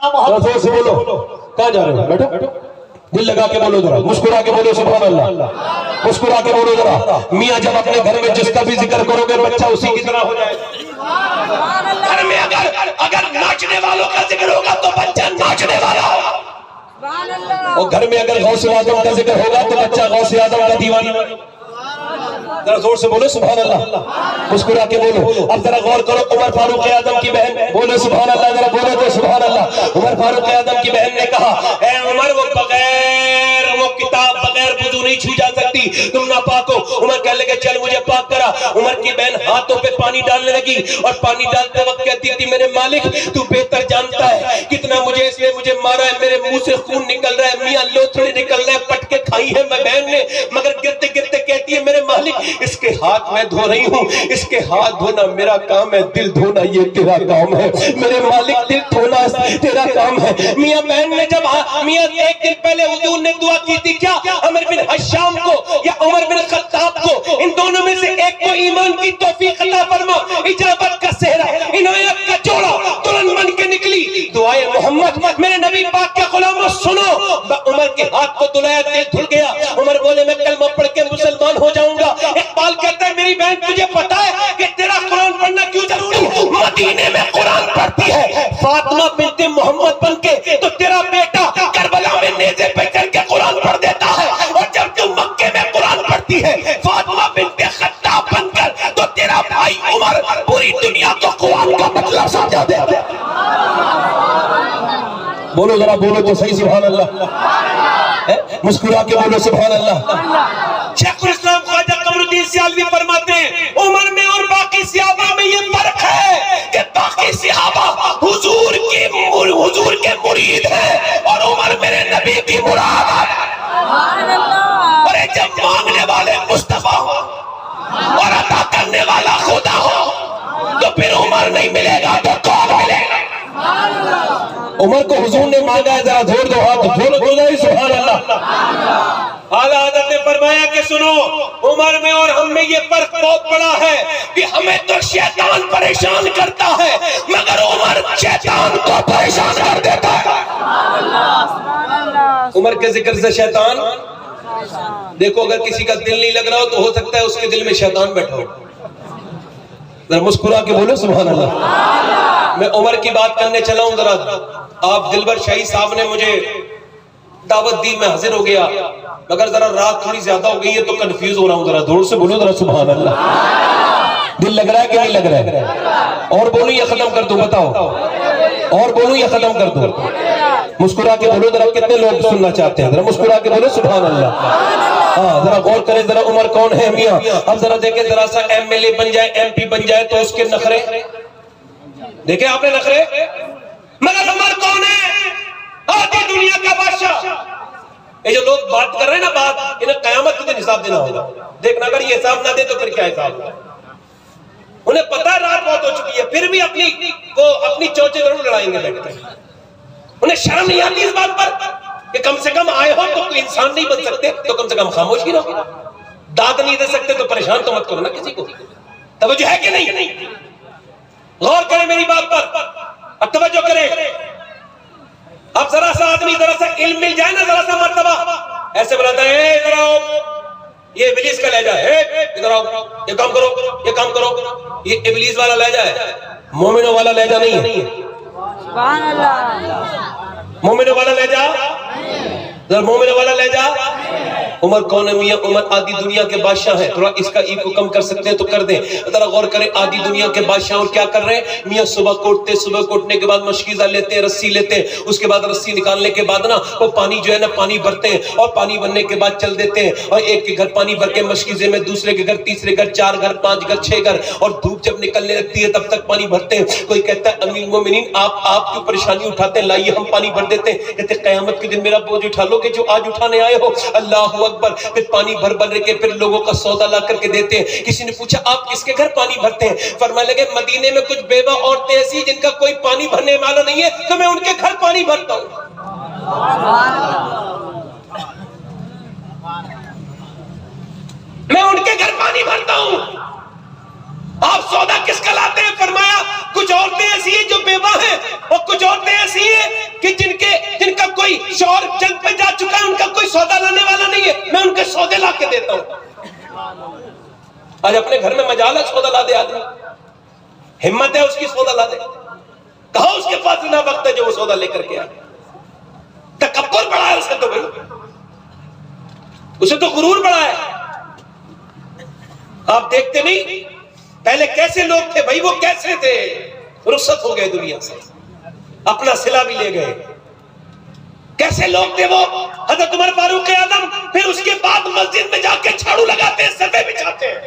زور سے بولو. کہاں جا رہے ہو؟ بیٹھو. دل لگا کے بولو ذرا, مسکرا کے بولو سبحان اللہ, مسکرا کے بولو ذرا. میاں جب اپنے گھر میں جس کا بھی ذکر کرو گے بچہ اسی کی طرح ہو جائے. گھر میں اگر ناچنے والوں کا ذکر ہوگا تو بچہ ناچنے والا ہوگا, اور گھر میں اگر غوث اعظم کا ذکر ہوگا تو بچہ غوث اعظم کا دیوانہ. ذرا زور سے بولو سبحان اللہ, مسکرا کے بولو. اب ذرا غور کرو, عمر فاروق اعظم کی بہن, بولو سبحان اللہ, ذرا بولو تو سبحان اللہ. عمر فاروق اعظم کی بہن نے کہا, اے عمر وہ کتاب بغیر وضو نہیں چھو جا سکتی, تم ناپاک ہو. عمر کہنے لگے چل مجھے پاک کرا. عمر کی بہن ہاتھوں پہ پانی ڈالنے لگی, اور پانی ڈالتے وقت کہتی تھی میرے مالک تو بہتر جانتا ہے کتنا اس نے مجھے مارا ہے, میرے منہ سے خون نکل رہا ہے, میاں لوتھڑے نکل رہے ہیں, پٹکے کھائی ہے میں بہن نے, مگر گرتے گرتے کہتی ہے میرے مالک اس کے ہاتھ میں دھو رہی ہوں, اس کے ہاتھ دھونا میرا کام ہے, دل دھونا یہ تیرا کام ہے. میرے مالک دل دھونا تیرا کام ہے. میاں بہن نے جب میاں ایک دن پہلے حضور نے دعا کی تھی کیا, عمر بن حشام کو یا عمر بن خطاب کو, ان دونوں میں سے ایک کو ایمان کی توفیق عطا فرما, اجابت کا صحرا, عنایت کا جوڑا دلہن بن کے نکلی. دعائے محمد میرے نبی پاک کے غلاموں سنو. عمر کے ہاتھ کو دھلایا, دل دھل گیا. عمر بولے میں کلمہ پڑھ کے مسلمان ہو جاؤں گا. اقبال کہتا ہے میری بہن تجھے پتا ہے کہ تیرا قرآن پڑھنا کیوں ضروری ہے؟ مدینے میں قرآن پڑھتی ہے فاطمہ بنت محمد بن کے, تو تیرا بیٹا کربلا میں نیزے پہ چڑھ کے قرآن پڑھ دیتا ہے, اور جب تم مکے میں قرآن پڑھتی ہے فاطمہ بنت خطاب بن کر, تو تیرا بھائی عمر پوری دنیا کو قرآن کا مطلب سمجھا دیتا ہے. بولو ذرا, بولو تو صحیح سبحان اللہ, مسکرا کے بولو سبحان اللہ. شیخ الاسلام خواجہ قمر الدین سیالوی فرماتے ہیں عمر میں اور باقی صحابہ میں یہ فرق ہے کہ باقی صحابہ حضور کے مرید ہیں, اور عمر میرے نبی کی مراد ہے. اور جب مانگنے والے مصطفیٰ ہو اور عطا کرنے والا خدا ہو تو پھر عمر نہیں ملے گا تو کون ملے گا؟ عمر کو حضور نے مانگا ہے, ذرا زور دو, ہاتھ زور دو سبحان اللہ. اعلیٰ حضرت نے فرمایا کہ سنو, عمر میں اور ہم میں یہ فرق بہت بڑا ہے کہ ہمیں تو شیطان پریشان کرتا ہے, مگر عمر شیطان کو پریشان کر دیتا ہے. عمر کے ذکر سے شیطان, دیکھو اگر کسی کا دل نہیں لگ رہا ہو تو ہو سکتا ہے اس کے دل میں شیطان بیٹھا ہو. ذرا مسکرا کے بولو سبحان اللہ. میں عمر کی بات کرنے چلا ہوں. ذرا آپ دلبر شاہی صاحب نے مجھے دعوت دی, میں حاضر ہو گیا, مگر ذرا رات تھوڑی زیادہ ہو گئی ہے تو کنفیوز ہو رہا ہوں. ذرا زور سے بولو ذرا سبحان اللہ. دل لگ رہا ہے کہ نہیں لگ رہا ہے؟ اور بولو یا ختم کر دو, بتاؤ, اور بولو یا ختم کر دو. مسکرا کے بولو ذرا, کتنے لوگ سننا چاہتے ہیں؟ ذرا مسکرا کے بولو سبحان اللہ. ہاں ذرا غور کریں ذرا, عمر کون ہے میاں؟ اب ذرا دیکھیں, ذرا سا ایم ایل اے بن جائے, ایم پی بن جائے تو اس کے نخرے دیکھیں آپ نے, نخرے. مگر عمر کون ہے؟ آدھی دنیا کا بادشاہ. یہ جو لوگ بات کر رہے ہیں نا بات, انہیں قیامت کے دن حساب دینا ہوگا. دیکھنا اگر یہ حساب نہ دے تو پھر کیا حساب ہوگا. انہیں پتہ ہے رات بہت ہو چکی ہے, پھر بھی اپنی چوچے ضرور لڑائیں گے بیٹھ کر. انہیں شرم نہیں آتی اس بات پر کہ کم سے کم آئے ہو تو کوئی انسان نہیں بن سکتے تو کم سے کم خاموش ہی رہو. داد نہیں دے سکتے تو پریشان تو مت کرو نا کسی کو. توجہ ہے کہ نہیں؟ غور کریں میری بات پر, اب توجہ کریں. اب ذرا سا آدمی, ذرا سا علم مل جائے نا, ذرا سا مرتبہ ایسے بلاتا ہے, ادھر آؤ, یہ ابلیس کا لہجہ ہے, ادھر آؤ, یہ کام کرو, یہ کام کرو. یہ ابلیس والا لہجہ ہے, مومنوں والا لہجہ نہیں ہے. سبحان اللہ. مومنوں والا لہجہ, ذرا مومنوں والا لہجہ. عمر کون ہے میاں؟ عمر آدھی دنیا کے بادشاہ ہیں. تھوڑا اس کا ای کو کم کر سکتے ہیں تو کر دیں. ذرا غور کریں, آدھی دنیا کے بادشاہ اور کیا کر رہے ہیں میاں؟ صبح کوٹنے کے بعد مشکیزہ لیتے ہیں, رسی لیتے ہیں, اس کے بعد رسی نکالنے کے بعد نا وہ پانی جو ہے نا پانی بھرتے ہیں, اور پانی بھرنے کے بعد چل دیتے ہیں, اور ایک کے گھر پانی بھر کے مشکیزے میں, دوسرے کے گھر, تیسرے گھر, 4 گھر, 5 گھر, 6 گھر, اور دھوپ جب نکلنے لگتی ہے تب تک پانی بھرتے ہیں. کوئی کہتا ہے امیر المومنین آپ کیوں پریشانی اٹھاتے ہیں, لائیے ہم پانی بھر دیتے ہیں. کہتے قیامت کے دن میرا بوجھ اٹھا لو گے جو آج اٹھانے آئے ہو. اللہ اکبر. پھر پانی بھر کے پھر لوگوں کا سودا لا کر کے دیتے ہیں. کسی نے پوچھا آپ کس کے گھر پانی بھرتے ہیں؟ فرمانے لگے مدینے میں کچھ بیوہ عورتیں ایسی جن کا کوئی پانی بھرنے والا نہیں ہے تو میں ان کے گھر پانی بھرتا ہوں. میں ان کے گھر پانی بھرتا ہوں. آپ سودا کس کا لاتے ہیں؟ فرمایا کچھ عورتیں ایسی ہیں جو بیوہ ہیں، اور کچھ عورتیں ایسی ہیں کہ جن کا کوئی شوہر جنگ پہ جا چکا ہے، ان کا کوئی سودا لانے والا نہیں ہے، میں ان کے سودے لا کے دیتا ہوں۔ آج اپنے گھر میں مجال ہے سودا لا دے آدمی، ہمت ہے اس کی سودا لا دے، کہاں اس کے پاس اتنا وقت ہے جو وہ سودا لے کر کے آئے؟ تکبر بڑا ہے اسے تو بھائی، اسے تو غرور بڑا ہے۔ آپ دیکھتے نہیں پہلے کیسے لوگ تھے بھائی، وہ کیسے تھے؟ رخصت ہو گئے دنیا سے، اپنا صلہ بھی لے گئے، کیسے لوگ تھے وہ؟ حضرت عمر فاروق اعظم پھر اس کے بعد مسجد میں جا کے جھاڑو لگاتے ہیں، صفے بچھاتے ہیں۔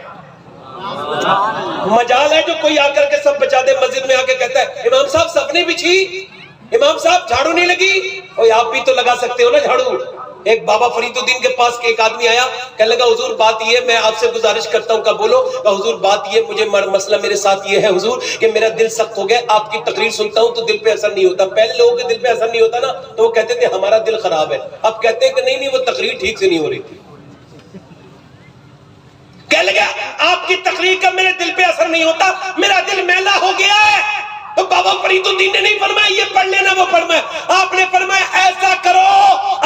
مجال ہے جو کوئی آ کر کے سب بچا دے، مسجد میں آ کے کہتا ہے امام صاحب صف نہیں بچھی، امام صاحب جھاڑو نہیں لگی، اور آپ بھی تو لگا سکتے ہو نا جھاڑو۔ ایک بابا فرید الدین کے پاس ایک آدمی آیا، کہنے لگا حضور بات یہ ہے، میں آپ سے گزارش کرتا ہوں، کہا بولو۔ کہا حضور بات یہ، مجھے مسئلہ میرے ساتھ یہ ہے حضور کہ میرا دل سخت ہو گیا، آپ کی تقریر سنتا ہوں تو دل پہ اثر نہیں ہوتا۔ پہلے لوگوں کے دل پہ اثر نہیں ہوتا نا تو وہ کہتے تھے ہمارا دل خراب ہے، اب کہتے ہیں کہ نہیں وہ تقریر ٹھیک سے نہیں ہو رہی تھی۔ کہنے لگا آپ کی تقریر کا میرے دل پہ اثر نہیں ہوتا، میرا دل میلا ہو گیا ہے۔ تو بابا فرید الدین نے نہیں فرمایا یہ پڑھ لینا وہ فرمایا، آپ نے فرمایا ایسا کرو،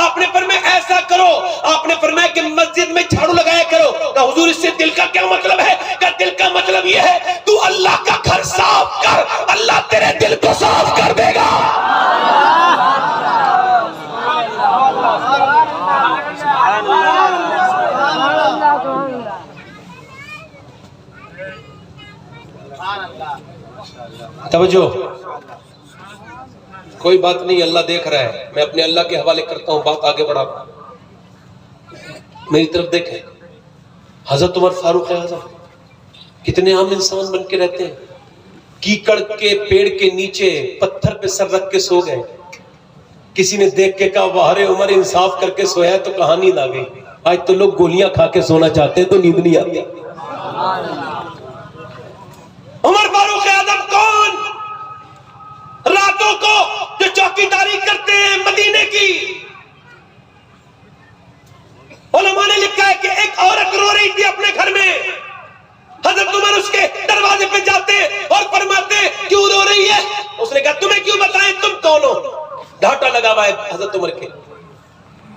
آپ نے فرمایا ایسا کرو، آپ نے فرمایا کہ مسجد میں جھاڑو لگایا کرو۔ کہ حضور اس سے دل کا کیا مطلب ہے؟ کہ دل کا مطلب یہ ہے تو اللہ کا گھر صاف کر، اللہ تیرے دل کو صاف کر دے گا۔ توجہ، کوئی بات نہیں، اللہ دیکھ رہا ہے، میں اپنے اللہ کے حوالے کرتا ہوں، بات آگے بڑھا۔ میری طرف دیکھیں، حضرت عمر فاروق اعظم کتنے عام انسان بن کے رہتے ہیں، کیکڑ کے پیڑ کے نیچے پتھر پہ سر رکھ کے سو گئے۔ کسی نے دیکھ کے کہا واہ رے عمر انصاف کر کے سویا ہے تو کہاں نیند آ گئی؟ آج تو لوگ گولیاں کھا کے سونا چاہتے ہیں تو نیند نہیں آتی۔ عمر فاروق اعظم کون؟ راتوں کو جو چوکیداری کرتے ہیں مدینے کی۔ علماء نے لکھا ہے کہ ایک عورت رو رہی تھی اپنے گھر میں، حضرت عمر اس کے دروازے پہ جاتے اور فرماتے کیوں رو رہی ہے؟ اس نے کہا تمہیں کیوں بتائیں تم کون ہو؟ ڈھاٹا لگا ہوا ہے حضرت عمر کے،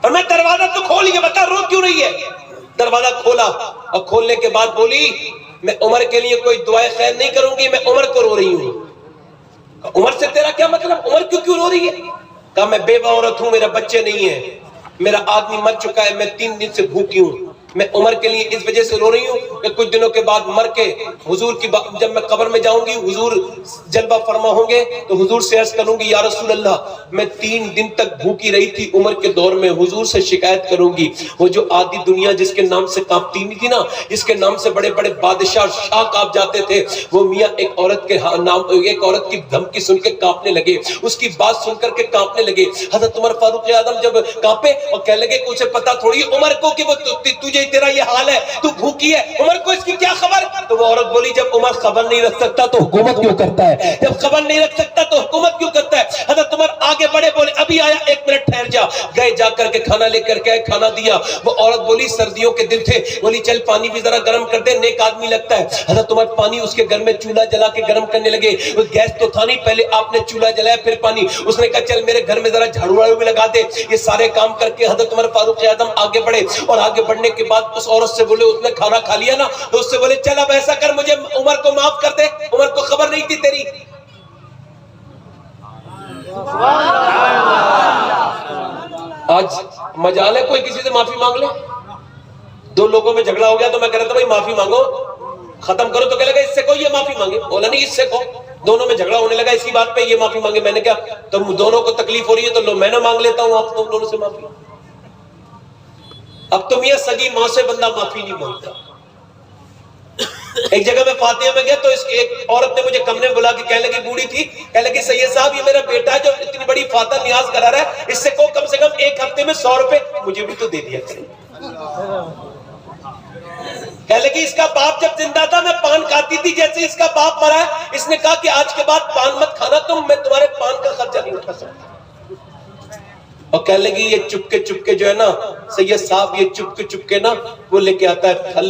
اور میں دروازہ تو کھول کے بتا رو کیوں رہی ہے؟ دروازہ کھولا اور کھولنے کے بعد بولی میں عمر کے لیے کوئی دعائے خیر نہیں کروں گی، میں عمر کو رو رہی ہوں۔ عمر سے تیرا کیا مطلب؟ عمر کیوں رو رہی ہے؟ کہا میں بیوہ عورت ہوں، میرا بچے نہیں ہیں، میرا آدمی مر چکا ہے، میں 3 دن سے بھوکی ہوں، میں عمر کے لیے اس وجہ سے رو رہی ہوں کہ کچھ دنوں کے بعد مر کے حضور کی جب میں قبر میں جاؤں گی حضور جلوہ فرما ہوں گے تو حضور سے عرض کروں گی یا رسول اللہ میں 3 دن تک بھوکی رہی تھی عمر کے دور میں، حضور سے شکایت کروں گی وہ جو آدھی دنیا جس کے نام سے کانپتی نہیں تھی نا، جس کے نام سے بڑے بڑے بادشاہ شاہ کانپ جاتے تھے، وہ میاں ایک عورت کے نام ایک عورت کی دھمکی سن کے کانپنے لگے، اس کی بات سن کر کے کانپنے لگے۔ حضرت عمر فاروق اعظم جب کانپے اور کہنے لگے کہ اسے پتا تھوڑی عمر کو کہ وہ تجھے تیرا یہ حال ہے، تو بھوکی ہے، عمر کو اس کی کیا خبر؟ تو وہ عورت بولی جب عمر خبر نہیں رکھ سکتا تو حکومت کیوں کرتا ہے، جب خبر نہیں رکھ سکتا تو حکومت کیوں کرتا ہے؟ حضرت عمر آگے بڑھے، بولے ابھی آیا، 1 منٹ ٹھہر جا، گئے جا کر کے کھانا لے کر کے کھانا دیا۔ وہ عورت بولی سردیوں کے دن تھے، بولی چل پانی بھی ذرا گرم کر دے، نیک آدمی لگتا ہے۔ حضرت عمر پانی اس کے گھر میں چولہا جلا کے گرم کرنے لگے، گیس تو تھا نہیں، پہلے آپ نے چولہا جلایا پھر پانی، اس نے کہا چل میرے گھر میں ذرا جھاڑو واڑو بھی لگا دے۔ یہ سارے کام کر کے حضرت عمر فاروق اعظم آگے بڑھے، اور آگے بڑھنے کے بعد اس عورت سے بولے اس نے کھانا کھا لیا نا، تو اس سے بولے چل اب ایسا کر مجھے عمر کو معاف کر دے، عمر کو خبر نہیں تھی تیری۔ آج مجال ہے کوئی کسی سے معافی مانگ لے؟ 2 لوگوں میں جھگڑا ہو گیا تو میں کہہ رہا تھا بھائی معافی مانگو ختم کرو، تو کہہ لگا اس سے کو یہ معافی مانگے، بولا نہیں اس سے کو، دونوں میں جھگڑا ہونے لگا اسی بات پہ یہ معافی مانگے۔ میں نے کہا تم دونوں کو تکلیف ہو رہی ہے تو میں نہ مانگ لیتا ہوں آپ دونوں سے معافی۔ اب تو میاں سگی ماں سے بندہ معافی نہیں مانگتا۔ ایک جگہ میں فاتحہ میں گیا تو اس ایک عورت نے مجھے کمرے میں بلا کے کہنے لگی، بوڑھی تھی، کہنے لگی سید صاحب یہ میرا بیٹا ہے جو اتنی بڑی فاتحہ نیاز کرا رہا ہے، اس سے کو کم سے کم 1 ہفتے میں 100 روپے مجھے بھی تو دے دیا کرے۔ کہنے لگی اس کا باپ جب زندہ تھا میں پان کھاتی تھی، جیسے اس کا باپ مرا ہے اس نے کہا کہ آج کے بعد پان مت کھانا تم، میں تمہارے پان کا خرچہ نہیں اٹھا سکتا۔ اور کہنے لگی یہ چپکے جو ہے نا سید صاحب، یہ چپکے نا وہ لے کے آتا ہے پھل،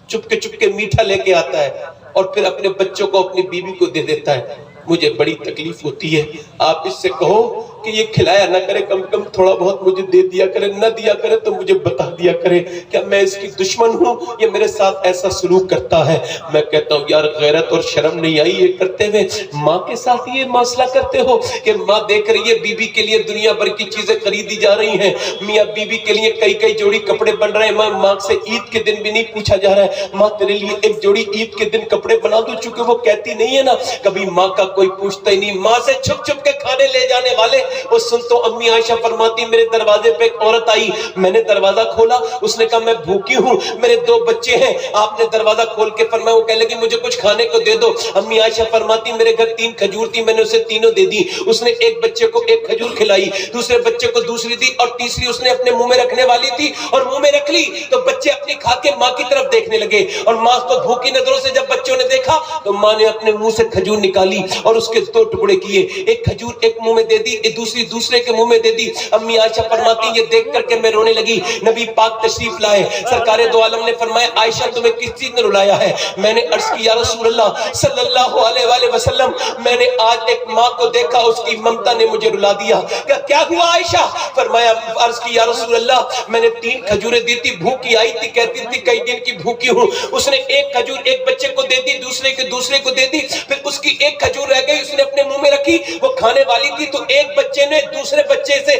چپکے میٹھا لے کے آتا ہے، اور پھر اپنے بچوں کو اپنی بیوی کو دے دیتا ہے. مجھے بڑی تکلیف ہوتی ہے. آپ اس سے کہو کہ یہ کھلایا نہ کرے, کم کم تھوڑا بہت مجھے دے دیا کرے, نہ دیا کرے تو مجھے بتا دیا کرے. کیا میں اس کی دشمن ہوں؟ یہ میرے ساتھ ایسا سلوک کرتا ہے. میں کہتا ہوں یار غیرت اور شرم نہیں آئی یہ کرتے ہوئے؟ ماں کے ساتھ یہ مسئلہ کرتے ہو کہ ماں دیکھ رہی ہے بیوی کے لیے دنیا بھر کی چیزیں خریدی جا رہی ہیں, میاں بیوی کے لیے کئی کئی جوڑی کپڑے بن رہے ہیں. ماں سے عید کے دن بھی نہیں پوچھا جا رہا ہے ماں تیرے لیے ایک جوڑی عید کے دن کپڑے بنا دوں, چونکہ وہ کہتی نہیں ہے نا. کبھی ماں کا کوئی پوچھتا ہی نہیں. ماں سے چھپ چھپ کے کھانے لے جانے والے. وہ سن تو امی عائشہ فرماتی میرے دروازے پہ ایک عورت آئی, میں نے دروازہ کھولا, اس نے کہا میں بھوکی ہوں, میرے 2 بچے ہیں. آپ نے دروازہ کھول کے فرمایا, وہ کہنے لگی مجھے کچھ کھانے کو دے دو. امی عائشہ فرماتی میرے گھر 3 کھجور تھی, میں نے اسے تینوں دے دی. اس نے ایک بچے کو ایک کھجور کھلائی, دوسرے بچے کو دوسری دی, اور تیسری اس نے اپنے منہ میں رکھنے والی تھی اور منہ میں رکھ لی. تو بچے اپنی کھا کے ماں کی طرف دیکھنے لگے, اور ماں کو بھوکی نظروں سے جب بچوں نے دیکھا تو ماں نے اپنے منہ سے کھجور نکالی اور اس کے 2 ٹکڑے کیے. ایک کھجور ایک منہ میں دے دی, دوسری دوسرے کے منہ میں دے دی. امی عائشہ فرماتی یہ دیکھ کر کے میں رونے لگی. نبی پاک تشریف لائے, سرکار دو عالم نے فرمایا عائشہ تمہیں کس چیز نے رلایا ہے؟ میں نے عرض کی یا رسول اللہ صلی اللہ علیہ وآلہ وسلم, میں نے آج ایک ماں کو دیکھا, اس کی ممتا نے مجھے رلا دیا. کیا ہوا عائشہ؟ فرمایا عرض کی یا رسول اللہ میں نے 3 کھجوریں دی تھی, بھوکی آئی تھی, کہتی تھی کئی دن کی بھوکی ہوں. اس نے ایک کھجور ایک بچے کو دے دی, دوسرے کو دے دی, پھر اس کی ایک کھجور رہ گئی, اس نے اپنے منہ میں رکھی, وہ کھانے والی تھی. تو ایک بچے نے دوسرے بچے سے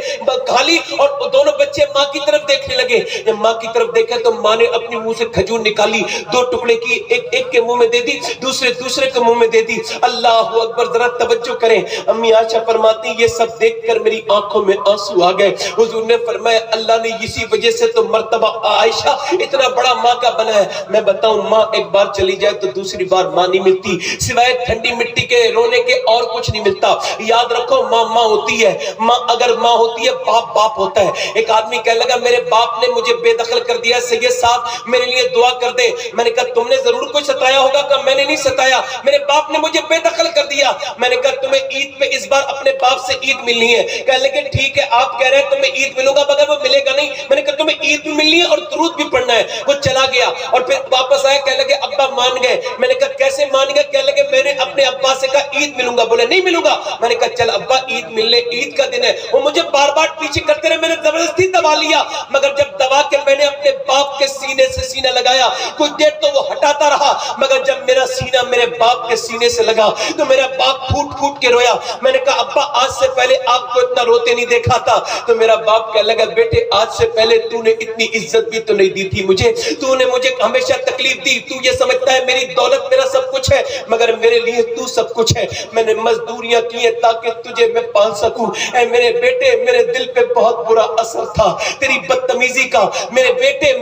کھا لی اور دونوں بچے ماں کی طرف دیکھنے لگے. جب ماں کی طرف دیکھا تو ماں نے اپنے منہ سے کھجور نکالی, 2 ٹکڑے کی, ایک کے منہ میں دے دی, دوسرے کے منہ میں دے دی. اللہ اکبر, ذرا توجہ کریں. امی عائشہ فرماتی یہ سب دیکھ کر میری آنکھوں میں آنسو آ گئے. حضور نے فرمایا اللہ نے اسی وجہ سے تو مرتبہ عائشہ اتنا بڑا ماں کا بنا ہے. میں بتاؤں ماں ایک بار چلی جائے تو دوسری بار ماں نہیں ملتی, سوائے ٹھنڈی مٹی کے رونے کے اور کچھ نہیں ملتا. یاد رکھو ماں ماں ہوتی ہے, ماں اگر ماں ہوتی ہے باپ باپ ہوتا ہے. ایک آدمی کہنے لگا میرے باپ نے مجھے بے دخل کر دیا, سید صاحب میرے لیے دعا کر دے. میں نے کہا تم نے ضرور کچھ ستایا ہوگا. کہ میں نے نہیں ستایا, میرے باپ نے مجھے بے دخل کر دیا. میں نے کہا تمہیں عید پہ اس بار اپنے باپ سے عید ملنی ہے. کہنے لگے ٹھیک ہے آپ کہہ رہے ہیں تمہیں عید ملوں گا مگر وہ ملے گا نہیں. میں نے کہا تمہیں عید بھی ملنی ہے اور درود بھی پڑھنا ہے. وہ چلا گیا اور پھر واپس آیا, کہنے لگے ابا مان گئے. میں نے کہا کیسے مان گئے؟ کہنے لگے میں نے اپنے ابا سے کہا عید ملوں گا, بولے نہیں ملوں گا. میں نے کہا چل ابا عید ملنے, عید کا دن ہے. وہ مجھے بار بار پیچھے کرتے رہے, میں نے زبردستی دبا لیا, مگر جب دبا کے میں نے اپنے باپ کے سینے سے سینہ لگایا کچھ دیر تو وہ ہٹاتا رہا, مگر جب میرا سینہ میرے باپ کے سینے سے لگا تو میرا باپ پھوٹ پھوٹ کے رویا. میں نے کہا ابا آج سے پہلے آپ کو اتنا روتے نہیں دیکھا تھا. تو میرا باپ کہنے لگا بیٹے آج سے پہلے تو نے اتنی عزت بھی تو نہیں دی تھی مجھے, تو نے مجھے ہمیشہ تکلیف دی. تو یہ سمجھتا ہے میری دولت میرا سب کچھ ہے, مگر میرے لیے تو سب کچھ ہے. میں نے مزدوریاں کی ہیں تاکہ تجھے میں پال سکوں. اے میرے بیٹے میرے دل پہ بہت برا اثر تھا تیری بدتمیزی کا. میرے بیٹے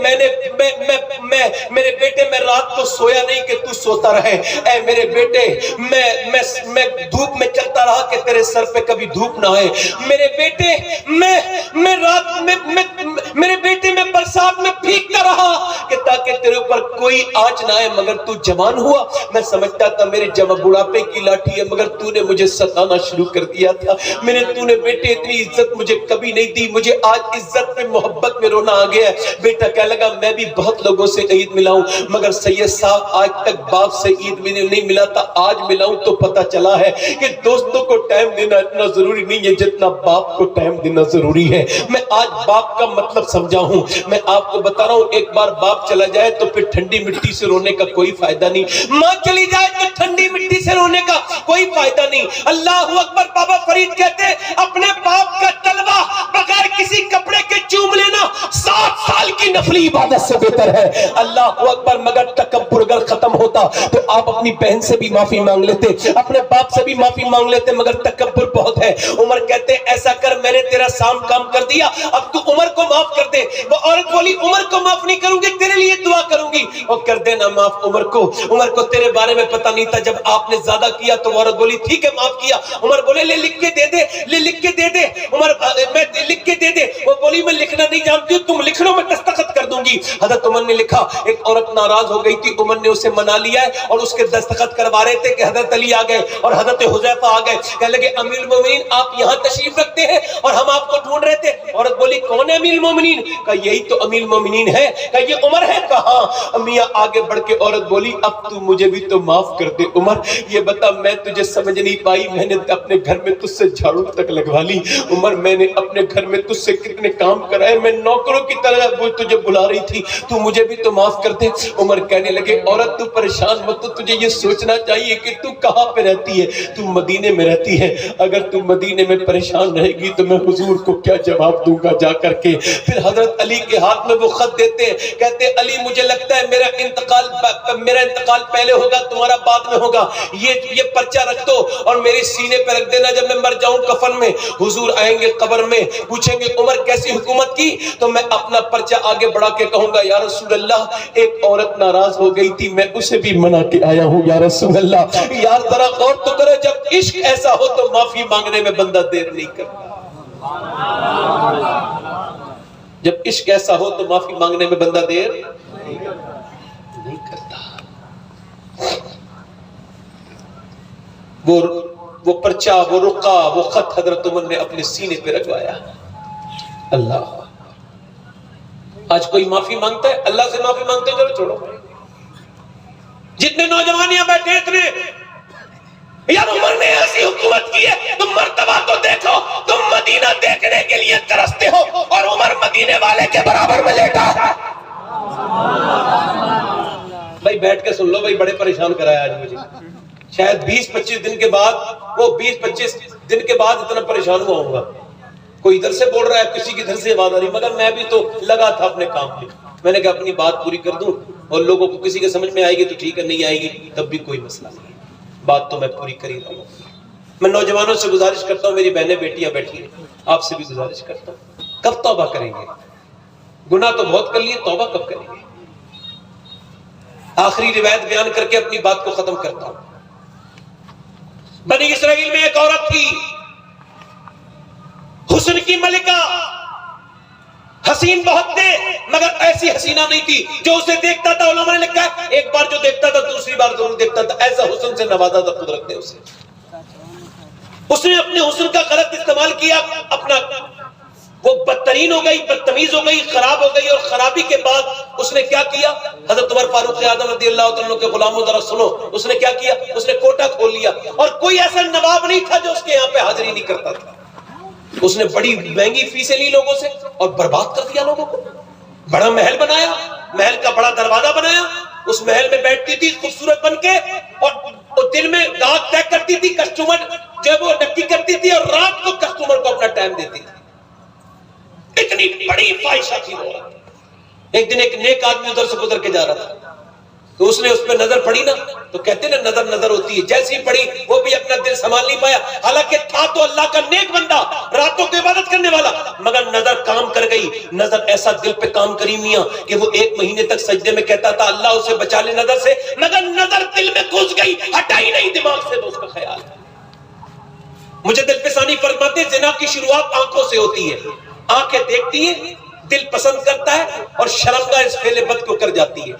میرے بیٹے میں رات کو سویا نہیں کہ تو سوتا رہے. اے میرے بیٹے میں دھوپ میں چلتا رہا کہ تیرے سر پہ کبھی دھوپ نہ آئے. میرے بیٹے میں رات میں میرے بیٹے میں برسات میں بھیگتا رہا کہ تاکہ تیرے اوپر کوئی آنچ نہ آئے, مگر تو جوان ہوا. میں سمجھتا تھا میرے بڑھاپے کی لاٹھی ہے, مگر تو نے مجھے ستانا شروع کر دیا تھا. تو نے بیٹے اتنی عزت مجھے کبھی نہیں دی, مجھے آج عزت میں محبت میں رونا آ گیا ہے. بیٹا کہنے لگا میں بھی بہت لوگوں سے عید ملا ہوں, مگر سید صاحب آج تک باپ سے عید میں نہیں ملا تھا. آج ملا ہوں تو پتہ چلا ہے کہ دوستوں کو ٹائم دینا اتنا ضروری نہیں ہے جتنا باپ کو ٹائم دینا ضروری ہے. میں آج باپ کا مطلب سمجھا ہوں. میں آپ کو بتا رہا ہوں ایک بار باپ چلا جائے تو پھر ٹھنڈی مٹی سے رونے کا کوئی فائدہ نہیں. ماں چلی جائے تو ٹھنڈی مٹی سے رونے کا کوئی فائدہ نہیں. اللہ اکبر. بابا فرید کہتے اپنے باپ کا طلبہ بغیر کسی کپڑے کے چوم لینا 7 سال کی نفلی عبادت سے بہتر ہے. اللہ اکبر. مگر تکبر اگر ختم ہوتا تو آپ اپنی بہن سے بھی معافی مانگ لیتے, اپنے باپ سے بھی معافی مانگ لیتے, مگر تکبر بہت ہے. عمر کہتے ایسا کر میں نے تیرا کام کر دیا, اب تو عمر کو معاف کر دے. وہ عورت بولی عمر کو معاف نہیں کروں گی, تیرے لیے دعا کروں گی. اور کر دینا معاف عمر کو. عمر کو تیرے بارے میں پتہ نہیں تھا, جب آپ نے زیادہ کیا تو تو عورت بولی ٹھیک ہے معاف کیا. عمر بولے لے لکھ کے دے دے, لے لکھ کے دے دے. عمر میں لکھ کے دے دے. وہ بولی میں لکھنا نہیں جانتی ہوں, تم لکھ لو میں دستخط کر دوں گی. حضرت عمر نے لکھا. ایک عورت ناراض ہو گئی تھی, عمر نے اسے منا لیا ہے اور اس کے دستخط کروا رہے تھے کہ حضرت علی آ گئے اور حضرت حذیفہ آ گئے. کہنے لگے امیر المومنین آپ یہاں تشریف رکھتے ہیں اور ہم آپ کو ڈھونڈ رہے تھے. عورت بولی کون ہے امیر المومنین؟ کہا یہی تو امیر المومنین ہے. کہا یہ عمر ہے. کہا میاں. آگے بڑھ کے عورت بولی اب تو مجھے بھی تو معاف کر دے عمر, یہ بتا میں تجھے سمجھ نہیں پائی, میں نے اپنے گھر میں تجھ سے جھاڑو تک لگوا لی. عمر میں نے اپنے گھر میں تجھ سے کتنے کام کرائے, میں نوکروں کی طرح تجھے بلا رہی تھی, تو مجھے بھی تو معاف کر دے. عمر کہنے لگے عورت تو پریشان مت, تو تجھے یہ سوچنا چاہیے کہ تو کہاں پہ رہتی ہے. تو مدینے میں رہتی ہے, اگر تو مدینے میں پریشان رہے گی تو میں حضور کو کیا جواب دوں گا جا کر کے. پھر حضرت علی کے ہاتھ میں وہ خط دیتے ہیں, کہتے علی مجھے لگتا ہے میرا انتقال پہلے ہوگا, تمہارا بعد میں ہوگا. یہ پرچہ رکھ دو اور میرے سینے پہ رکھ دینا, جب میں مر جاؤں کفن میں حضور آئیں گے قبر میں, پوچھیں گے عمر کیسی حکومت کی, تو میں اپنا پرچہ آگے بڑھا کے کہوں گا یا رسول اللہ ایک عورت ناراض ہو گئی تھی, میں اسے بھی منا کے آیا ہوں یا رسول اللہ. یار ذرا غور تو کرو, جب عشق ایسا ہو تو معافی مانگنے میں بندہ دیر نہیں کرتا. جب عشق ایسا ہو تو معافی مانگنے میں بندہ دیر نہیں کرتا. وہ پرچہ, وہ رقعہ, وہ خط حضرت عمر نے اپنے سینے پہ رکھوایا. اللہ آج کوئی معافی مانگتا ہے, اللہ سے معافی مانگتے چلو چھوڑو. جتنے نوجوان یہاں بیٹھے اتنے یار عمر نے ایسی حکومت کی ہے, تم مرتبہ تو دیکھو, تم مدینہ دیکھنے کے لیے ترستے ہو اور عمر مدینے والے کے برابر میں لیٹا. بھائی بیٹھ کے سن لو بھائی, بڑے پریشان کرایا آج مجھے. شاید 20-25 دن کے بعد, وہ 20-25 دن کے بعد اتنا پریشان ہوا ہوں گا. کوئی ادھر سے بول رہا ہے, کسی کی ادھر سے آواز آ رہی, مگر میں بھی تو لگا تھا اپنے کام پہ. میں نے کہا اپنی بات پوری کر دوں اور لوگوں کو کسی کے سمجھ میں آئے گی تو ٹھیک ہے, نہیں آئے گی تب بھی کوئی مسئلہ نہیں, بات تو میں پوری کر ہی رہا ہوں. میں نوجوانوں سے گزارش کرتا ہوں, میری بہنیں بیٹیاں بیٹھی ہیں, آپ سے بھی گزارش کرتا ہوں, کب توبہ کریں گے؟ گناہ تو بہت کر لیے, توبہ کب کریں گے؟ آخری روایت بیان کر کے اپنی بات کو ختم کرتا ہوں. بنی اسرائیل میں ایک عورت تھی, حسن کی ملکہ, حسین بہت تھے مگر ایسی حسینہ نہیں تھی. جو اسے دیکھتا تھا, علماء نے لکھا ہے ایک بار جو دیکھتا تھا دوسری بار ضرور دیکھتا تھا, ایسا حسن سے نوازا تھا قدرت نے اسے. اس نے اپنے حسن کا غلط استعمال کیا, اپنا وہ بدترین ہو گئی, بدتمیز ہو گئی, خراب ہو گئی, اور خرابی کے بعد اس نے کیا کیا؟ حضرت عمر فاروق اعظم رضی اللہ عنہ کے غلاموں ذرا سنو, اس نے کیا کیا؟ اس نے کوٹا کھول لیا, اور کوئی ایسا نواب نہیں تھا جو اس کے یہاں پہ حاضری نہیں کرتا تھا. اس نے بڑی مہنگی فیسیں لی لوگوں سے اور برباد کر دیا لوگوں کو. بڑا محل بنایا, محل کا بڑا دروازہ بنایا, اس محل میں بیٹھتی تھی خوبصورت بن کے, اور دن میں رات طے کرتی تھی, کسٹمر جو وہ نکی کرتی تھی, اور رات کو کسٹمر کو اپنا ٹائم دیتی تھی. اتنی بڑی فاحشہ تھی وہ. ایک دن ایک نیک آدمی ادھر سے گزر کے جا رہا تھا, تو اس نے اس پہ نظر پڑی نا, تو کہتے ہیں نا نظر ہوتی ہے, جیسی پڑی وہ بھی اپنا دل سنبھال نہیں پایا. حالانکہ تھا تو اللہ کا نیک بندہ, راتوں کی عبادت کرنے والا, مگر نظر کام کر گئی. نظر ایسا دل پہ کام کری میاں کہ وہ 1 مہینے تک سجدے میں کہتا تھا اللہ اسے بچا لے نظر سے, مگر نظر دل میں گھس گئی, ہٹائی نہیں دماغ سے اس کا خیال. مجھے دل پسانی فرماتے زنا کی شروعات آنکھوں سے ہوتی ہے. آنکھیں دیکھتی ہیں, دل پسند کرتا ہے, اور شرمگاہ اس فعل بد کو کر جاتی ہے.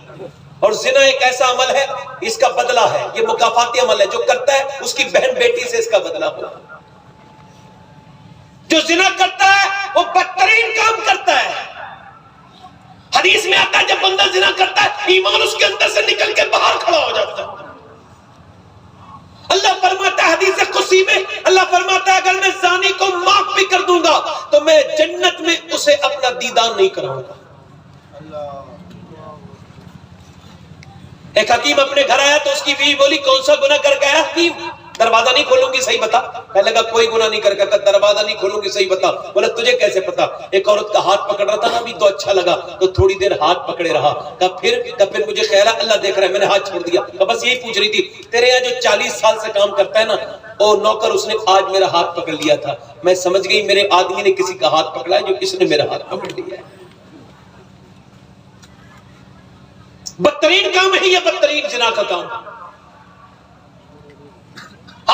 اور زنا ایک ایسا عمل ہے, اس کا بدلہ ہے, یہ مکافاتی عمل ہے. جو کرتا ہے اس کی بہن بیٹی سے اس کا بدلہ ہو. جو زنا کرتا ہے وہ بدترین کام کرتا ہے. حدیث میں آتا ہے جب بندہ زنا کرتا ہے ایمان اس کے اندر سے نکل کے باہر کھڑا ہو جاتا ہے. اللہ فرماتا ہے حدیث قدسی میں, اللہ فرماتا ہے اگر میں زانی کو معاف بھی کر دوں گا تو میں جنت میں اسے اپنا دیدار نہیں کراؤں گا. ایک حکیم اپنے گھر آیا تو اس کی بیوی بولی کون سا گناہ کر گیا حکیم؟ دروازہ نہیں کھولوں گی, صحیح بتا. کہنے لگا کوئی گناہ نہیں کر گیا. دروازہ نہیں کھولوں گی, صحیح بتا. بولا تجھے کیسے پتا؟ ایک عورت کا ہاتھ پکڑ رہا تھا نا, بھی تو اچھا لگا تو تھوڑی دیر ہاتھ پکڑے رہا. کہا پھر مجھے خیال ہے اللہ دیکھ رہا ہے, میں نے ہاتھ چھوڑ دیا. کہا بس یہی پوچھ رہی تھی, تیرے یہاں جو 40 سال سے کام کرتا ہے نا وہ نوکر, اس نے آج میرا ہاتھ پکڑ لیا تھا. میں سمجھ گئی میرے آدمی نے کسی کا ہاتھ پکڑا ہے, جو اس نے میرا ہاتھ پکڑ لیا ہے. بدترین کام ہے یہ, بدترین زنا کا کام.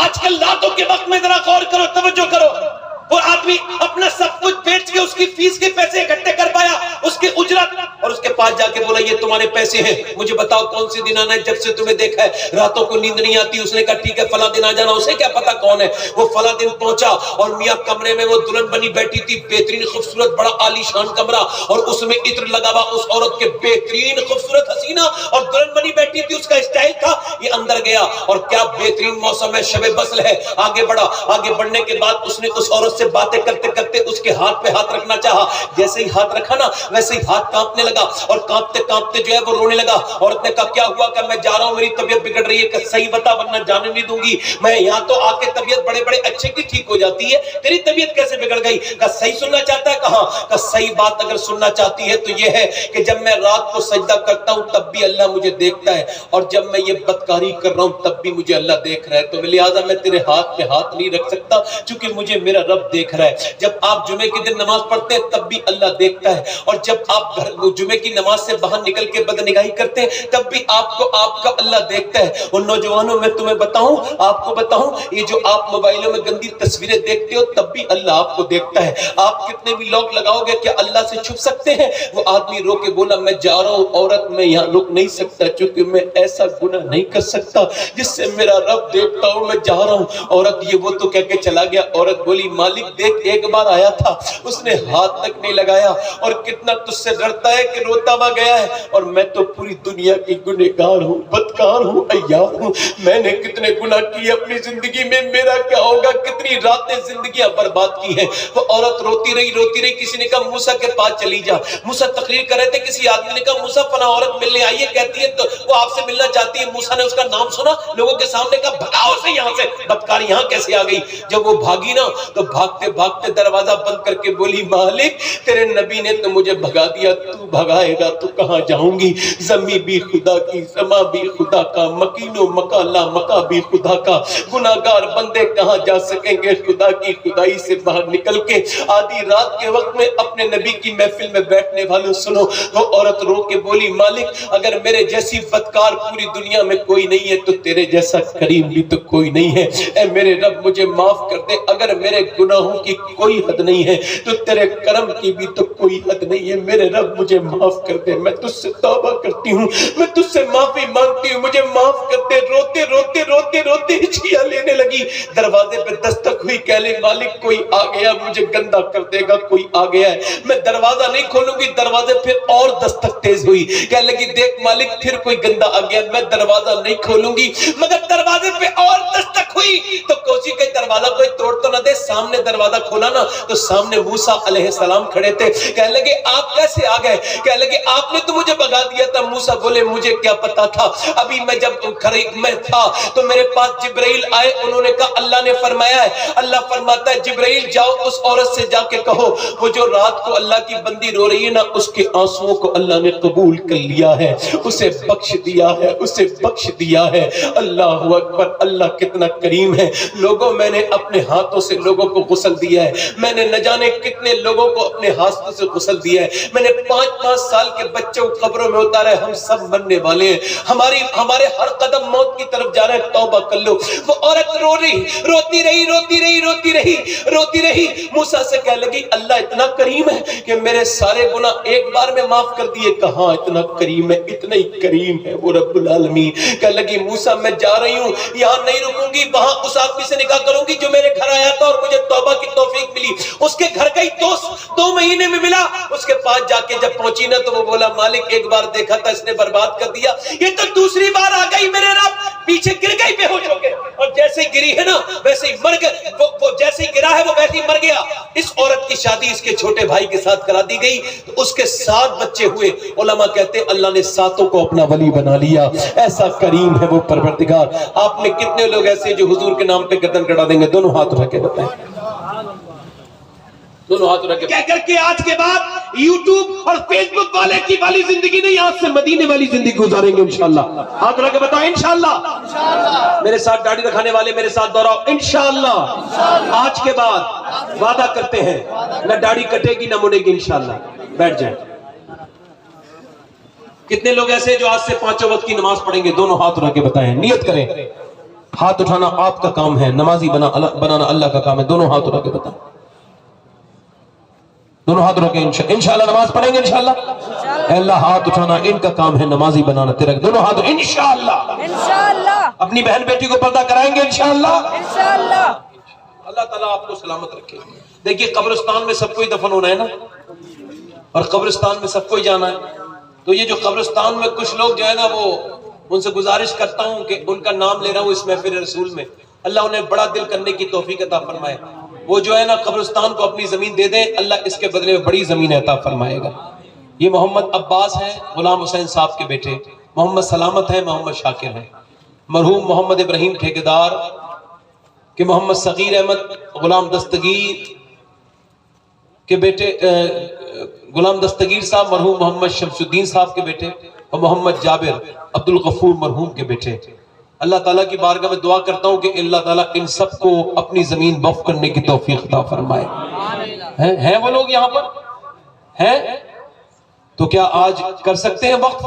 آج کل راتوں کے وقت میں ذرا غور کرو، توجہ کرو، وہ آدمی اپنا سب کچھ بیچ کے اس کی فیس کے پیسے اکٹھے کر پایا، اس کی اجرت، اور اس کے پاس جا کے بولا یہ تمہارے پیسے ہیں، مجھے بتاؤ کون سی دن آنا ہے جب سے تمہیں دیکھا ہے راتوں کو نیند نہیں آتی۔ اس نے کہا ٹھیک ہے فلاں دن آ جانا، اسے کیا پتا کون ہے وہ۔ فلاں دن پہنچا اور میاں کمرے میں وہ دلہن بنی بیٹھی تھی، بہترین خوبصورت بڑا عالی شان کمرہ، اور اس میں عطر لگا ہوا اس عورت کے بہترین خوبصورت حسینہ اور دلہن بنی بیٹھی تھی، اس کا اسٹائل تھا۔ یہ اندر گیا اور کیا بہترین موسم ہے، شب بسل ہے، آگے بڑھا، آگے بڑھنے کے بعد اس نے اس عورت سے باتیں کرتے کرتے اس کے ہاتھ پہ ہاتھ رکھنا چاہا، جیسے ہی ہاتھ رکھا نا ویسے ہی ہاتھ کانپنے لگا اور کانپتے کانپتے جو ہے وہ رونے لگا۔ عورت نے کہا کیا ہوا؟ کہ میں جا رہا ہوں میری طبیعت بگڑ رہی ہے۔ کہ صحیح بتا ورنہ جانے نہیں دوں گی، میں یہاں تو آ کے طبیعت بڑے بڑے اچھے کی ٹھیک ہو جاتی ہے، تیری طبیعت کیسے بگڑ گئی؟ کہ صحیح سننا چاہتا ہے؟ کہاں؟ کہ صحیح بات اگر سننا چاہتی ہے تو یہ ہے کہ جب میں رات کو سجدہ کرتا ہوں تب بھی اللہ مجھے دیکھتا ہے، اور جب میں یہ بدکاری کر رہا ہوں تب بھی مجھے اللہ دیکھ رہا ہے، تو لہٰذا میں تیرے ہاتھ پہ ہاتھ نہیں رکھ سکتا چونکہ مجھے میرا رب دیکھ رہا ہے۔ جب آپ جمعے کے دن نماز پڑھتے ہیں تب بھی اللہ دیکھتا ہے، اور جب آپ جمعے کی نماز سے باہر نکل کے بدنگاہی کرتے ہیں تب بھی آپ کو آپ کا اللہ دیکھتا ہے۔ ان نوجوانوں میں تمہیں بتاؤں، آپ کو بتاؤں، یہ جو آپ موبائلوں میں گندی تصویریں دیکھتے ہو تب بھی اللہ آپ کو دیکھتا ہے۔ آپ کتنے بھی لوگ لگاؤ گے کیا اللہ سے چھپ سکتے ہیں؟ وہ آدمی رو کے بولا میں جا رہا ہوں عورت، میں یہاں رک نہیں سکتا چونکہ میں ایسا گناہ نہیں کر سکتا جس سے میرا رب دیکھتا ہوں، میں جا رہا ہوں۔ عورت یہ وہ تو کہہ کے چلا گیا۔ عورت بولی مالک دیکھ ایک بار آیا تھا، اس نے ہاتھ تک نہیں لگایا، اور کتنا تجھ سے ڈرتا ہے کہ روتا ہوا گیا ہے، اور میں تو پوری دنیا کی گنہگار ہوں، بدکار ہوں، عیار ہوں، میں نے کتنے گناہ کیے اپنی زندگی میں، میرا کیا ہوگا، کتنی راتیں زندگیاں برباد کی ہیں۔ وہ عورت روتی رہی روتی رہی، کسی نے کہا موسیٰ کے پاس چلی جا۔ موسیٰ تقریر کر رہے تھے، کسی آدمی نے کہا موسیٰ فلاں عورت ملنے آئی ہے، کہتی ہے تو وہ آپ سے ملنا چاہتی ہے۔ موسیٰ نے اس کا نام سنا، لوگوں کے سامنے کہا بھگاؤ سے یہاں سے، بدکار یہاں کیسے آ گئی؟ جب وہ بھاگی نا تو بھاگتے بھاگتے دروازہ بند کر کے بولی مالک تیرے نبی نے تو مجھے بھگا دیا، تو بھگائے گا تو کہاں جاؤں گی؟ زمین بھی خدا کی، سما بھی خدا کا، مکین و مکا لا مکا بھی خدا کا، گناہگار بندے کہاں جا سکیں گے خدا کی خدائی سے باہر نکل کے؟ آدھی رات کے وقت میں اپنے نبی کی محفل میں بیٹھنے والوں سنو، وہ عورت رو کے بولی مالک اگر میرے جیسی بدکار پوری دنیا میں کوئی نہیں ہے تو تیرے جیسا کریم بھی تو کوئی نہیں ہے، اے میرے رب مجھے معاف کر دے، اگر میرے گناہوں کی کوئی حد نہیں ہے تو تیرے کرم کی بھی تو کوئی حد نہیں ہے، میرے رب مجھے معاف کر دے، میں تجھ سے توبہ کرتی ہوں، میں تجھ سے معافی مانگتی ہوں، مجھے معاف کر دے۔ روتے روتے روتے روتے ہچکیاں لینے لگی، دروازے پہ دستک ہوئی، کہہ لے مالک کوئی آ گیا، مجھے گندا کر دے گا، کوئی آ گیا ہے، میں دروازہ نہیں کھولوں گی۔ دروازے پھر اور دستک تیز ہوئی، کہہ لگی دیکھ مالک پھر کوئی گندا آ گیا، میں دروازہ نہیں کھولوں گی، مگر دروازے پہ اور دستک ہوئی تو کوشش کہ دروازہ کوئی توڑ تو نہ دے۔ سامنے دروازہ کھولا نا تو سامنے موسیٰ علیہ السلام کھڑے تھے، کہنے لگے آپ کیسے آ گئے؟ کہنے لگے آپ نے تو مجھے بھگا دیا تھا۔ موسیٰ بولے مجھے کیا پتا تھا، ابھی میں جب میں تھا تو میرے پاس جبرائیل آئے، انہوں نے کہا اللہ نے فرمایا ہے، اللہ فرماتا ہے جبرائیل جاؤ اس عورت سے جا کے کہو وہ جو رات کو اللہ کی بندی رو رہی ہے نا اس کے آنسوؤں کو اللہ نے قبول کر لیا ہے، اسے بخش دیا ہے، اسے بخش دیا ہے۔ اللہ اکبر، اللہ کتنا کریم ہے۔ لوگوں میں نے اپنے ہاتھوں سے لوگوں کو غسل دیا ہے، میں نے نہ جانے کتنے لوگوں کو اپنے ہاتھوں سے غسل دیا ہے، میں نے 5-5 سال کے بچوں کو قبروں میں اتارا ہے، ہم سب مرنے والے ہیں، ہمارے ہر قدم موت کی طرف جا رہے ہیں، توبہ کر لو۔ وہ عورت روتی رہی، موسیٰ سے کہنے لگی اللہ اتنا کریم ہے کہ میرے سارے گناہ ایک بار میں معاف کر دیے۔ کہاں اتنا کریم ہے، اتنا ہی کریم ہے وہ رب العالمین۔ کہنے لگی موسیٰ میں جا رہی ہوں، یہاں نہیں رکوں گی، وہاں اس آدمی سے نکاح کروں گی جو میرے گھر آیا تھا اور مجھے توبہ کی توفیق ملی۔ اس کے گھر کا ہی دوست 2 مہینے میں ملا، اس کے پاس جا کے جب پہنچی نا تو وہ بولا مالک ایک بار دیکھا تھا اس نے برباد کر دیا، یہ تو دوسری بار آ گئی، میرے رب پیچھے گر گئی بے ہوش ہو کے، اور جیسے ہی گری ہے نا ویسے ہی مر گئی، وہ جیسے ہی گرا ہے وہ ویسے ہی مر گیا۔ اس عورت کی شادی اس کے چھوٹے بھائی کے ساتھ کرا دی گئی تو اس کے 7 بچے ہوئے۔ علماء کہتے ہیں اللہ نے 7 کو اپنا ولی بنا لیا، ایسا کریم ہے وہ پروردگار۔ آپ میں کتنے لوگ ایسے جو حضور کے نام پہ گردن کٹا دیں گے؟ دونوں ہاتھ اٹھا کے بتائیں، دونوں ہاتھ رکھ کے کہہ کر کے آج کے بعد یوٹیوب اور فیس بک والے کی والی زندگی نہیں، آج سے مدینے والی زندگی گزاریں گے انشاءاللہ۔ ہاتھ رکھ کے بتائیں انشاءاللہ۔ میرے ساتھ داڑھی رکھانے والے میرے ساتھ دوہراؤ انشاءاللہ۔ آج کے بعد وعدہ کرتے ہیں نہ داڑھی کٹے گی نہ مڑے گی انشاءاللہ۔ بیٹھ جائیں۔ کتنے لوگ ایسے جو آج سے 5 وقت کی نماز پڑھیں گے؟ دونوں ہاتھ رکھ کے بتائیں، نیت کریں۔ ہاتھ اٹھانا آپ کا کام ہے، نمازی بنانا اللہ کا کام ہے. دونوں ہاتھ اٹھا کے بتائیں، دونوں ہاتھ اٹھا کے انشاءاللہ نماز پڑھیں گے انشاءاللہ. اے اللہ ہاتھ اٹھانا ان کا کام ہے، نمازی بنانا تیرا. دونوں ہاتھ انشاءاللہ. اپنی بہن بیٹی کو پردہ کرائیں گے انشاءاللہ. اللہ تعالیٰ آپ کو سلامت رکھے. دیکھیے قبرستان میں سب کو ہی دفن ہونا ہے نا، اور قبرستان میں سب کو ہی جانا ہے. تو یہ جو قبرستان میں کچھ لوگ جو ہے نا، وہ ان سے گزارش کرتا ہوں کہ ان کا نام لے رہا ہوں اس محفل رسول میں، اللہ انہیں بڑا دل کرنے کی توفیق عطا فرمائے. وہ جو ہے نا قبرستان کو اپنی زمین دے دیں، اللہ اس کے بدلے میں بڑی زمین عطا فرمائے گا. یہ محمد عباس ہیں، غلام حسین صاحب کے بیٹے. محمد سلامت ہیں، محمد شاکر ہیں. مرحوم محمد ابراہیم ٹھیکیدار کہ محمد صغیر احمد غلام دستگیر کے بیٹے، غلام دستگیر صاحب مرحوم محمد شمس الدین صاحب کے بیٹے، اور محمد جابر عبد الغفور مرحوم کے بیٹے. اللہ تعالیٰ کی بارگاہ میں دعا کرتا ہوں کہ اللہ تعالیٰ ان سب کو اپنی زمین وقف کرنے کی توفیق عطا فرمائے. ہیں وہ لوگ یہاں پر ہیں تو کیا آج کر سکتے ہیں وقف؟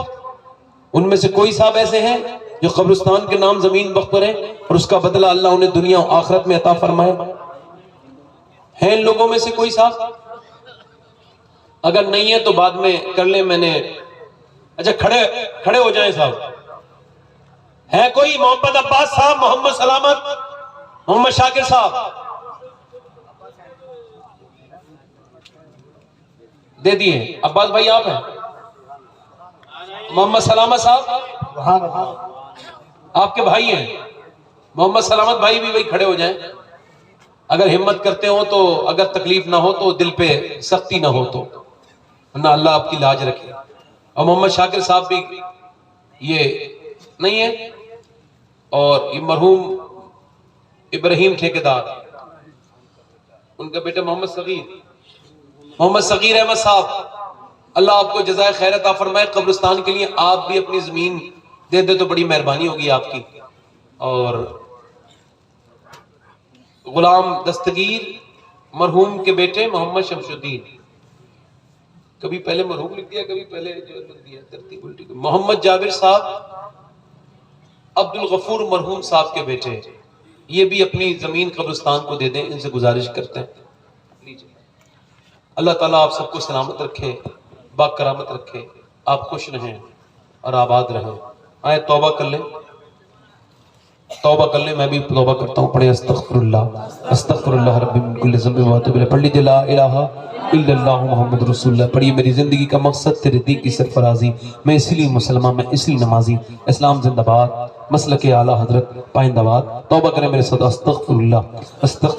ان میں سے کوئی صاحب ایسے ہیں جو قبرستان کے نام زمین وقف کریں اور اس کا بدلہ اللہ انہیں دنیا و آخرت میں عطا فرمائے؟ ہیں ان لوگوں میں سے کوئی صاحب؟ اگر نہیں ہے تو بعد میں کر لیں. میں نے اچھا کھڑے ہو جائیں صاحب. ہے کوئی؟ محمد عباس صاحب، محمد سلامت، محمد شاکر صاحب دے دیے. عباس بھائی آپ ہیں؟ محمد سلامت صاحب آپ کے بھائی ہیں. محمد سلامت بھائی بھی کھڑے ہو جائیں اگر ہمت کرتے ہو تو، اگر تکلیف نہ ہو تو، دل پہ سختی نہ ہو تو، ورنہ اللہ آپ کی لاج رکھے. اور محمد شاکر صاحب بھی یہ نہیں ہے، اور یہ مرحوم ابراہیم ٹھیکیدار، ان کا بیٹا محمد صغیر احمد صاحب. اللہ آپ کو جزائے خیر عطا فرمائے. قبرستان کے لیے آپ بھی اپنی زمین دے دے تو بڑی مہربانی ہوگی آپ کی. اور غلام دستگیر مرحوم کے بیٹے محمد شمس الدین، کبھی پہلے مرحوم لکھ دیا، کبھی پہلے جو لکھ دیا، ترتیب الٹی. محمد جابر صاحب عبد الغفور مرحوم صاحب کے بیٹے، یہ بھی اپنی زمین قبرستان کو دے دیں، ان سے گزارش کرتے ہیں. اللہ تعالیٰ آپ سب کو سلامت رکھے، باکرامت رکھے، آپ خوش رہیں اور آباد رہیں. آئے توبہ کر لیں، توبہ کر لیں. میں بھی توبہ کرتا ہوں. پڑھیں استغفر اللہ ربی من کل ذنب و اتوب الیہ. پڑھ لیجیے لا الہ الا اللہ محمد رسول اللہ. پڑھیے میری زندگی کا مقصد تیرے دین کی سرفرازی، میں اسی لیے مسلمان، میں اسی لیے نمازی، اسلام زندہ باد، مسلک اعلیٰ حضرت پائندہ باد. توبہ کریں میرے ساتھ. استغفر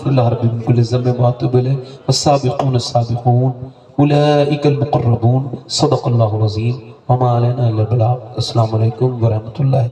اللہ ربی من کل ذنب و اتوب الیہ. والسابقون السابقون اولئک المقربون. صدق اللہ العظیم وما علینا الا البلاغ. السلام علیکم ورحمۃ اللہ.